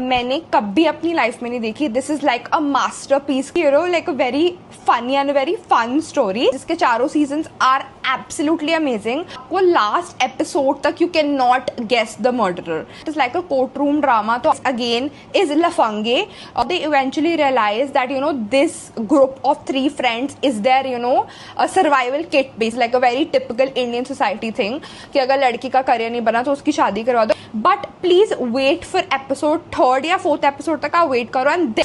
मैंने कभी अपनी लाइफ में नहीं देखी। This is like a masterpiece, you know, like a very funny and very fun story, जिसके चारों सीजन्स आर एब्सोल्युटली अमेजिंग। वो लास्ट एपिसोड तक you can not guess the murderer. It is like a court room drama. तो again is Lafange. They eventually realise that you know this group of 3 friends is there you know survival kit base, like a very typical Indian society thing कि अगर लड़की का career नहीं बना तो उसकी शादी करवा दो। But please wait for episode 3rd या 4th एपिसोड तक आप वेट करो and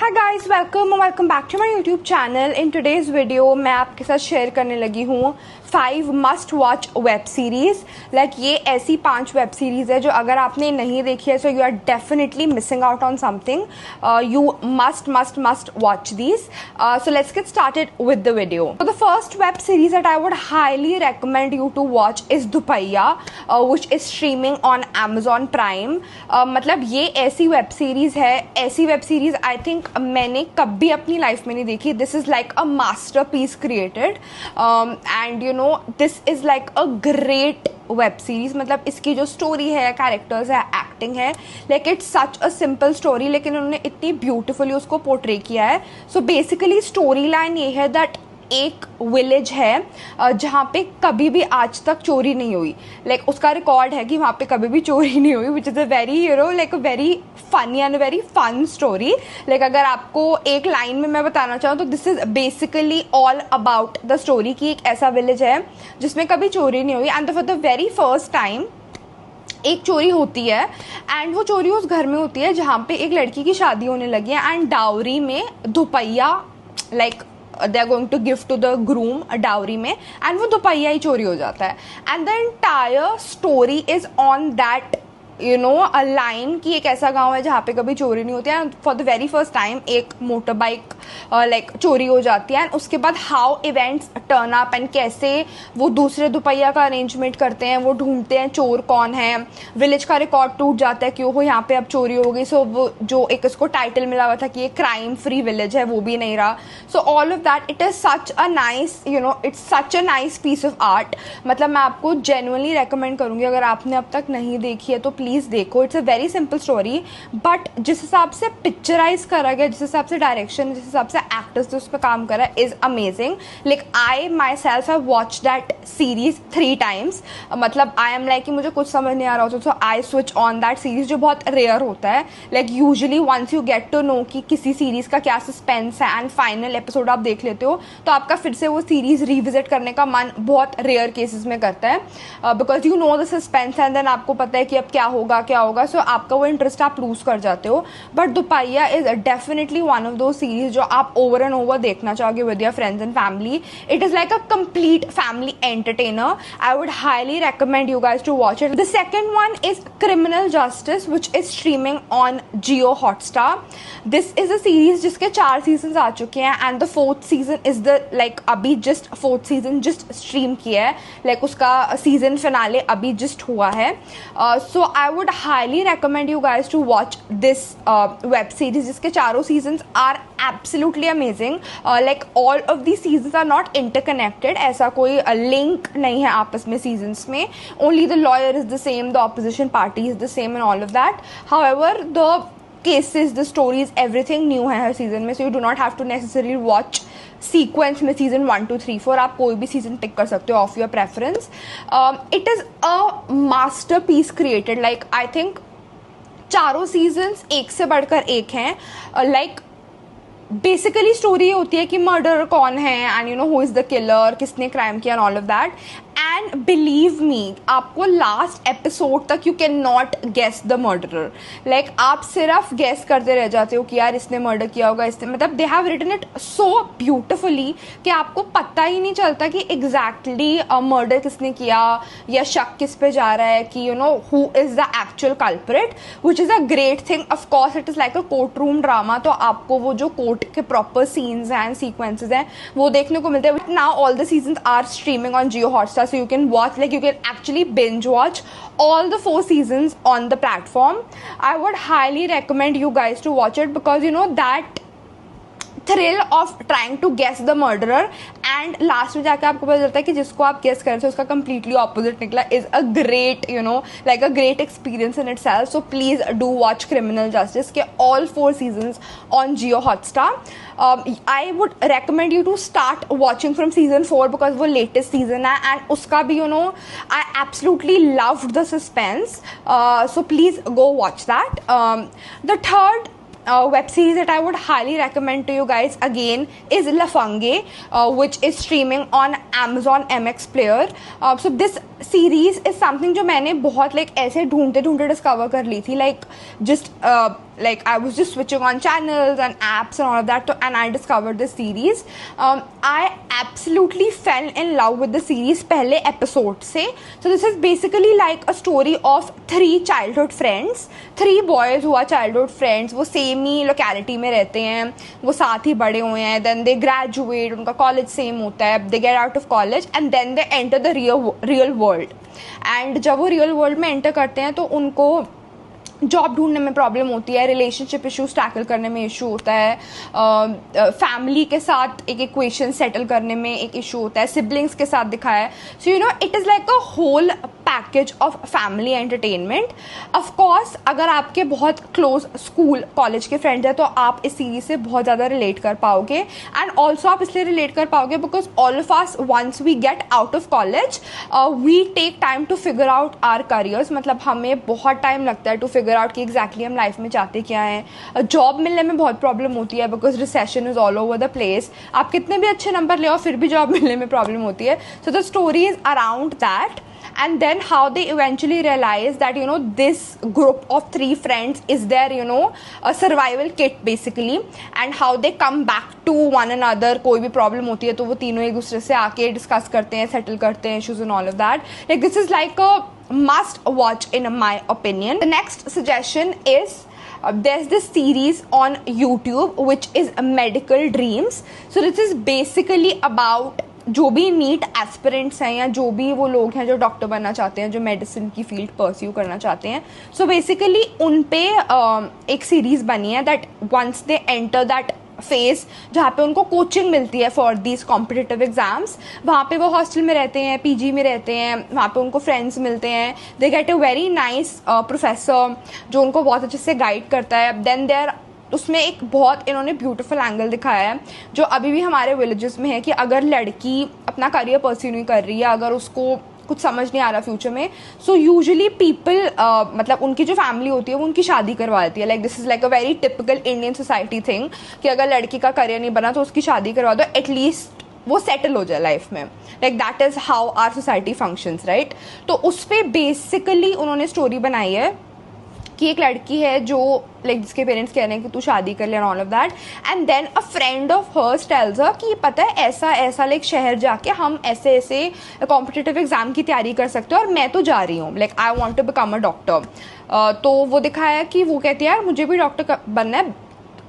Hi guys, welcome back to my YouTube channel. In today's video मैं आपके साथ शेयर करने लगी हूँ 5 must watch web series. Like ये ऐसी 5 वेब सीरीज है जो अगर आपने नहीं देखी है so you are definitely missing out on something. You must watch these. So let's get started with the video. So the first web series that I would highly recommend you to watch is दुपैया, which is streaming on Amazon Prime. मतलब ये ऐसी web series है, ऐसी web series I think मैंने कभी अपनी life में नहीं देखी। This is like a masterpiece created and you know this is like a great web series. मतलब इसकी जो स्टोरी है, कैरेक्टर्स है, एक्टिंग है, like it's such a simple story लेकिन उन्होंने इतनी ब्यूटिफुली उसको पोर्ट्रे किया है। सो बेसिकली स्टोरी लाइन ये है दैट एक विलेज है जहाँ पे कभी भी आज तक चोरी नहीं हुई। लाइक उसका रिकॉर्ड है कि वहाँ पे कभी भी चोरी नहीं हुई, which is a very you know like a very funny and very fun story. Like अगर आपको एक लाइन में मैं बताना चाहूँ तो this is basically all about the story कि एक ऐसा विलेज है जिसमें कभी चोरी नहीं हुई and for the very first time एक चोरी होती है एंड वो चोरी उस घर में होती है जहाँ पे एक लड़की की शादी होने लगी है एंड डाउरी में दुपैया like they are going to give to the groom a dowry में and वो दुपैया ही चोरी हो जाता है and the entire story is on that you know a line कि एक ऐसा गांव है जहाँ पे कभी चोरी नहीं होती है। For the very first time एक मोटर बाइक लाइक चोरी हो जाती है एंड उसके बाद how events turn up and कैसे वो दूसरे दुपैया का अरेंजमेंट करते हैं, वो ढूंढते हैं चोर कौन है। विलेज का रिकॉर्ड टूट जाता है कि वो यहाँ पे अब चोरी हो गई। सो वो जो एक इसको टाइटल मिला हुआ था कि ये क्राइम फ्री विलेज है वो भी नहीं रहा। So all of that it is such a nice you know it's such a nice piece of art. मतलब मैं आपको जेन्युइनली रेकमेंड करूँगी अगर आपने अब तक नहीं देखी है तो प्लीज देखो। It's a very simple story but जिस हिसाब से पिक्चराइज करा गया, जिस हिसाब से डायरेक्शन, जिस हिसाब से एक्टर्स उस पर काम करा is amazing. Like I my self have watch that series 3 times। मतलब आई एम लाइक कि मुझे कुछ समझ नहीं आ रहा होता तो I switch on that series, जो बहुत रेयर होता है। Like usually once you get to know कि किसी सीरीज का क्या सस्पेंस है एंड फाइनल एपिसोड आप देख लेते हो तो आपका फिर से वो सीरीज रिविजिट करने का मन बहुत रेयर केसेस में करता है because you know the suspense and then आपको पता है कि अब क्या होगा। सो आपका वो इंटरेस्ट आप लूज कर जाते हो। But Dupahiya is definitely one of दो सीरीज जो आप ओवर एंड ओवर देखना चाहोगे with your friends and family. It is like a complete family entertainer. I would highly recommend you guys to watch it. The second one is Criminal Justice, which is streaming on Jio Hotstar. This is a series जिसके 4 seasons आ चुके हैं and the 4th season is the like अभी just 4th season just stream किया है। like उसका season finale अभी just हुआ है। So I would highly recommend you guys to watch this web series जिसके चारों seasons are absolutely amazing. Like all of these seasons are not interconnected. ऐसा कोई link नहीं है आपस में seasons में। Only the lawyer is the same, the opposition party is the same and all of that. However, the cases, the stories, everything new है हर season में, so you do not have to necessarily watch sequence में season 1 2 3 4। आप कोई भी season pick कर सकते हो of your preference. It is a masterpiece created. Like I think चारों सीजन्स एक से बढ़कर एक हैं। लाइक बेसिकली स्टोरी होती है कि मर्डर कौन है and you know who is the killer, किसने क्राइम किया and all of that. And believe me आपको लास्ट एपिसोड तक you can not guess the murderer. Like आप सिर्फ गेस करते रह जाते हो कि यार इसने मर्डर किया होगा, इसने मतलब they have written it so beautifully कि आपको पता ही नहीं चलता कि एग्जैक्टली मर्डर किसने किया या शक किस पे जा रहा है कि you know who is the actual culprit, which is a great thing. Of course it is like a court room drama, तो आपको वो जो कोर्ट के प्रॉपर सीन्स एंड सीक्वेंसेज हैं वो देखने को मिलते हैं। But now all the seasons are streaming on Jio Hotstar, so you can watch, like you can actually binge watch all the 4 seasons on the platform. I would highly recommend you guys to watch it because you know that thrill of trying to guess the murderer, and last में जाकर आपको पता चलता है कि जिसको आप guess कर रहे थे उसका कंप्लीटली ऑपोजिट निकला, is a great like a great experience in itself. So please do watch Criminal Justice के all 4 seasons on Jio Hotstar. I would recommend you to start watching from season 4 because वो latest season है, and उसका भी I absolutely loved the suspense. So please go watch that. The third web series that I would highly recommend to you guys again is Lafange, which is streaming on Amazon MX Player. So this series is something जो मैंने बहुत ऐसे ढूंढते discover कर ली थी, like I was just switching on channels and apps and all of that, and I discovered this series. I absolutely fell in love with the series पहले episode से. So this is basically like a story of 3 childhood friends, 3 boys who are childhood friends. वो same ही locality में रहते हैं, वो साथ ही बड़े हुए हैं, then they graduate, उनका college same होता है, they get out of college and then they enter the real world. And जब वो real world में enter करते हैं तो उनको जॉब ढूंढने में प्रॉब्लम होती है, रिलेशनशिप इश्यूज टैकल करने में इशू होता है, फैमिली के साथ एक इक्वेशन सेटल करने में एक इशू होता है, सिबलिंग्स के साथ दिखाया है. So it is like a whole package of family entertainment. Of course अगर आपके बहुत क्लोज स्कूल कॉलेज के फ्रेंड्स हैं तो आप इस सीरीज से बहुत ज़्यादा रिलेट कर पाओगे, एंड ऑल्सो आप इसलिए रिलेट कर पाओगे because all of us once we get out of college we take time to figure out our careers. मतलब हमें बहुत टाइम लगता है टू फिगर आउट कि एग्जैक्टली हम लाइफ में चाहते क्या हैं. जॉब मिलने में बहुत प्रॉब्लम होती है because recession is all over the place. आप कितने भी अच्छे नंबर ले आओ फिर भी जॉब मिलने में प्रॉब्लम होती है. So the story is around that, and then how they eventually realize that this group of 3 friends is their a survival kit basically, and how they come back to one another. कोई भी problem होती है तो वो तीनों एक दूसरे से आके डिस्कस करते हैं, सेटल करते हैं issues and all of that. Like this is like a must watch in my opinion. The next suggestion is there's this series on YouTube which is Medical Dreams. So this is basically about जो भी NEET aspirants हैं या जो भी वो लोग हैं जो डॉक्टर बनना चाहते हैं, जो मेडिसिन की फील्ड परस्यू करना चाहते हैं. सो बेसिकली उन पे एक सीरीज़ बनी है that once they enter that phase जहाँ पे उनको कोचिंग मिलती है फॉर दीज कॉम्पिटिटिव एग्जाम्स. वहाँ पे वो हॉस्टल में रहते हैं, पीजी में रहते हैं, वहाँ पे उनको फ्रेंड्स मिलते हैं. They get a very nice professor जो उनको बहुत अच्छे से गाइड करता है. देन देयर उसमें एक बहुत इन्होंने ब्यूटीफुल एंगल दिखाया है जो अभी भी हमारे विलेजेस में है कि अगर लड़की अपना करियर परस्यू नहीं कर रही है, अगर उसको कुछ समझ नहीं आ रहा फ्यूचर में, सो यूजुअली पीपल मतलब उनकी जो फैमिली होती है वो उनकी शादी करवा देती है. Like this is like a very typical Indian society thing कि अगर लड़की का करियर नहीं बना तो उसकी शादी करवा दो, एटलीस्ट वो सेटल हो जाए लाइफ में. Like that is how our society functions, right. तो उस पर बेसिकली उन्होंने स्टोरी बनाई है कि एक लड़की है जो लाइक जिसके पेरेंट्स कह रहे हैं कि तू शादी कर ले and all of that, and then a friend of hers tells her कि पता है ऐसा ऐसा लाइक शहर जाके हम ऐसे ऐसे कॉम्पिटिटिव एग्जाम की तैयारी कर सकते हो और मैं तो जा रही हूँ, like I want to become a doctor. तो वो दिखाया कि वो कहती है यार मुझे भी डॉक्टर बनना है.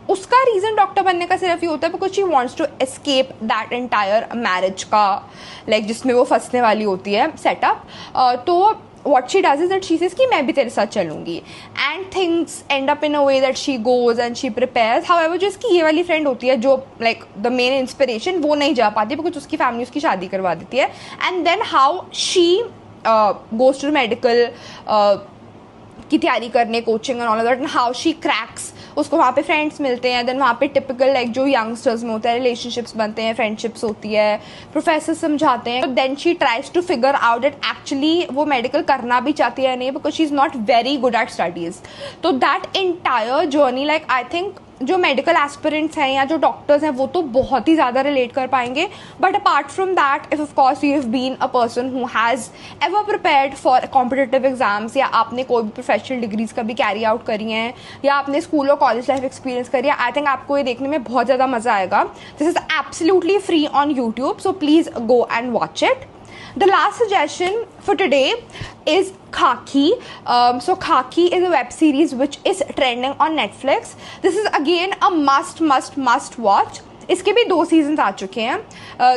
उसका रीज़न डॉक्टर बनने का सिर्फ ये होता है because she wants to escape that entire marriage का लाइक जिसमें वो फंसने वाली होती है सेटअप. तो what she does is that she says कि मैं भी तेरे साथ चलूँगी, and things end up in a way that she goes and she prepares. However जो इसकी ये वाली फ्रेंड होती है जो like the main inspiration वो नहीं जा पाती because उसकी फैमिली उसकी शादी करवा देती है. and then how she goes to medical की तैयारी करने, coaching and all that, and how she cracks. उसको वहाँ पे फ्रेंड्स मिलते हैं, देन वहाँ पे टिपिकल लाइक जो यंगस्टर्स में होता है रिलेशनशिप्स बनते हैं, फ्रेंडशिप्स होती है, प्रोफेसर समझाते हैं. Then she tries to figure out that actually वो मेडिकल करना भी चाहती है या नहीं because she is not very good at studies. तो that entire journey like I think जो मेडिकल एस्पिरेंट्स हैं या जो डॉक्टर्स हैं वो तो बहुत ही ज़्यादा रिलेट कर पाएंगे. But apart from that if of course you have been a person who has ever prepared for competitive exams, या आपने कोई भी प्रोफेशनल डिग्रीज कभी कैरी आउट करी हैं, या आपने स्कूल और कॉलेज लाइफ एक्सपीरियंस करी है, आई थिंक आपको ये देखने में बहुत ज़्यादा मज़ा आएगा. This is absolutely free on YouTube, so please go and watch it. The last suggestion for today is Khaki. So Khaki is a web series which is trending on Netflix. This is again a must watch. इसके भी 2 season आ चुके हैं.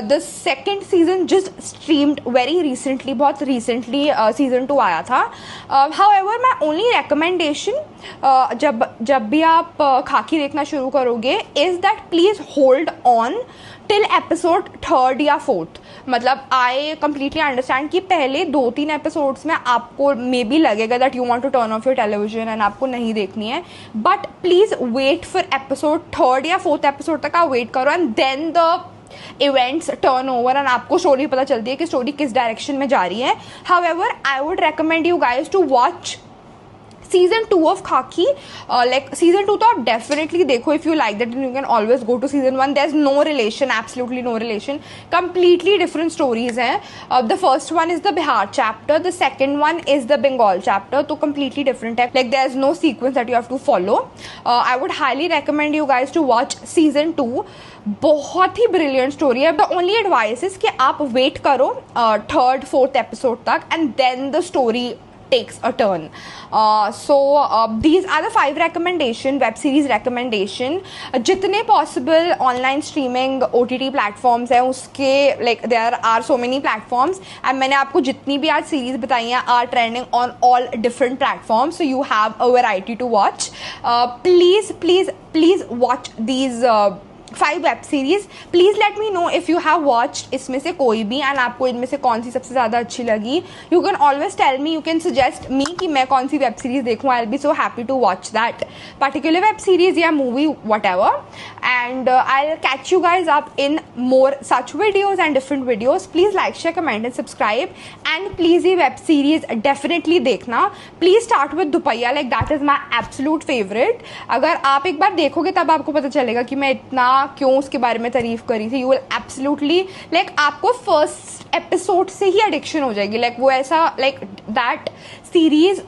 The second season just streamed very recently, बहुत recently season 2 आया था. However my only recommendation जब भी आप खाकी देखना शुरू करोगे is that please hold on till episode 3rd या 4th. मतलब आई कम्प्लीटली अंडरस्टैंड कि पहले 2-3 एपिसोड्स में आपको मे बी लगेगा that you want to turn off your television and आपको नहीं देखनी है, but please wait for episode 3rd या 4th एपिसोड तक आप वेट करो and then the events turn over and आपको स्टोरी पता चलती है कि स्टोरी किस डायरेक्शन में जा रही है. However I would recommend you guys to watch season 2 of Khakee. Like season 2 तो आप डेफिनेटली देखो if you like that, you can always go to season 1. There is no relation, absolutely no relation, completely different stories हैं. The first one is the Bihar chapter, the second one is the Bengal chapter, तो completely different है. Like there is no sequence that you have to follow. I would highly recommend you guys to watch season 2. बहुत ही brilliant story है. The only advice is कि आप wait करो 3rd 4th episode तक and then the story takes a turn. So these are the 5 recommendation, web series recommendation. जितने possible online streaming OTT platforms हैं उसके like there are so many platforms and मैंने आपको जितनी भी आज series बताई हैं are trending on all different platforms, so you have a variety to watch. Please watch these 5 web series. Please let me know if you have watched इसमें से कोई भी एंड आपको इनमें से कौन सी सबसे ज़्यादा अच्छी लगी. You can always tell me, you can suggest me कि मैं कौन सी वेब सीरीज़ देखूँ. I will be so happy to watch that particular web series या movie whatever. And I will catch you guys up in more such videos and different videos. Please like share comment and subscribe and please ये web series definitely देखना. Please start with Dupahiya, like that is my absolute favourite. अगर आप एक बार देखोगे तब आपको पता चलेगा कि मैं इतना क्यों उसके बारे में तारीफ करी थी. यू विल एब्सोल्युटली लाइक आपको फर्स्ट एपिसोड से ही एडिक्शन हो जाएगी. लाइक वो ऐसा लाइक दैट सीरीज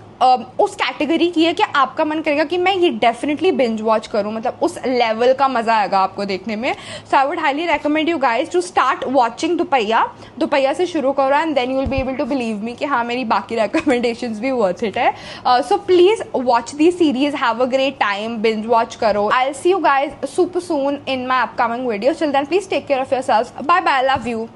उस कैटेगरी की है कि आपका मन करेगा कि मैं ये डेफिनेटली बिंज वॉच करूं. मतलब उस लेवल का मजा आएगा आपको देखने में. So I would highly recommend you guys to start watching Dupahiya से शुरू करो and then you will be able to believe me कि हाँ मेरी बाकी रिकमेंडेशंस भी वर्थ इट है. So please watch the series, have a great time, binge watch करो. I will see you guys super soon in my upcoming videos. Till then please take care of yourselves. Bye bye, love you.